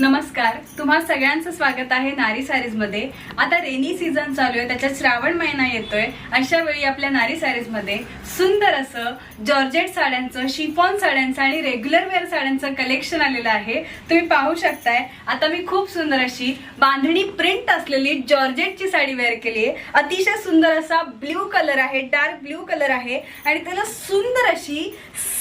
नमस्कार, तुम्हा सगळ्यांचं स्वागत आहे नारी सारीज मध्ये। आता रेनी सीझन चालू आहे, त्याच्यात श्रावण महिना येतोय। अशा वेळी आपल्या नारी सारीज मध्ये सुंदर असं जॉर्जेट साड्यांचं, शिफॉन साड्यांचं आणि रेग्युलर वेअर साड्यांचं कलेक्शन आलेलं आहे। तुम्ही पाहू शकताय, आता मी खूप सुंदर अशी बांधणी प्रिंट असलेली जॉर्जेटची साडी वेअर केली आहे। अतिशय सुंदर असा ब्ल्यू कलर आहे, डार्क ब्ल्यू कलर आहे आणि त्याला सुंदर अशी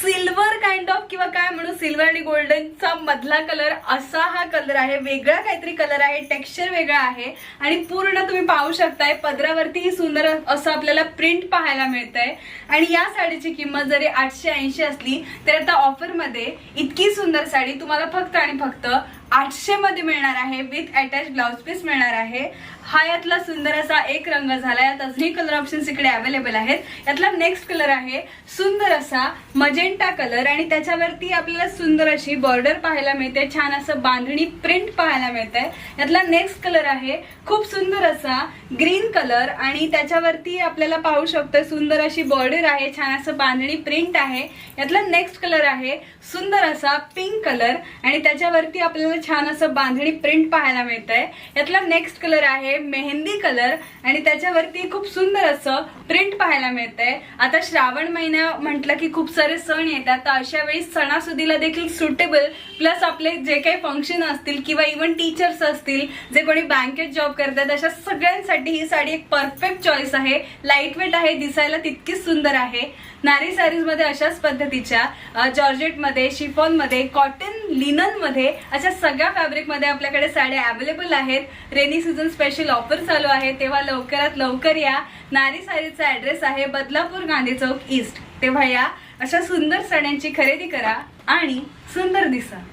सिल्वर काइंड ऑफ किंवा काय म्हणू, सिल्वर आणि गोल्डनचा मधला कलर असा हा कलर आहे। वेगळा काहीतरी कलर आहे, टेक्स्चर वेगळा आहे आणि पूर्ण तुम्ही पाहू शकताय पदरावरती ही सुंदर असं आपल्याला प्रिंट पाहायला मिळतंय। आणि या साडीची किंमत जरी 880 असली तर आता ऑफर मध्ये इतकी सुंदर साडी तुम्हाला फक्त आणि फक्त 800 मध्ये मिळणार आहे। विथ अटॅच ब्लाउज पीस मिळणार आहे। हा यातला सुंदर असा एक रंग झाला। यात अजूनही कलर ऑप्शन्स इकडे अवेलेबल आहेत। यातला नेक्स्ट कलर आहे सुंदर असा मजेंटा कलर आणि त्याच्यावरती आपल्याला सुंदर अशी बॉर्डर पाहायला मिळते, छान असं बांधणी प्रिंट पाहायला मिळते। यातला नेक्स्ट कलर आहे खूप सुंदर असा ग्रीन कलर आणि त्याच्यावरती आपल्याला पाहू शकतो सुंदर अशी बॉर्डर आहे, छान असं बांधणी प्रिंट आहे। यातला नेक्स्ट कलर आहे सुंदर असा पिंक कलर आणि त्याच्यावरती आपल्याला छान असं बांधणी प्रिंट पाहायला मिळतंय। यातला नेक्स्ट कलर आहे मेहंदी कलर आणि त्याच्यावरती खूप सुंदर असं प्रिंट पाहायला मिळतंय। आता श्रावण महिना म्हटलं की खूप सारे सण येतात, तर अशा वेळी सणासुदीला देखील सुटेबल प्लस आपले जे काही फंक्शन असतील किंवा इव्हन टीचर्स असतील, जे कोणी बँकेत जॉब करतात, अशा सगळ्यांसाठी ही साडी एक परफेक्ट चॉईस आहे। लाईट वेट आहे, दिसायला तितकीच सुंदर आहे। नारी सारीज मध्ये अशाच पद्धतीच्या जॉर्जेट मध्ये, शिफॉन मध्ये, कॉटन, लिनन मध्ये अशा सगळ्या फॅब्रिक मध्ये आपल्याकडे साड्या अवेलेबल आहेत। रेनी सीझन स्पेशल ऑफर चालू आहे, तेव्हा लवकरात लवकर या। नारी सारीजचा ऍड्रेस आहे बदलापूर, गांधी चौक ईस्ट। तेव्हा या, अशा सुंदर साड्यांची खरेदी करा आणि सुंदर दिसा।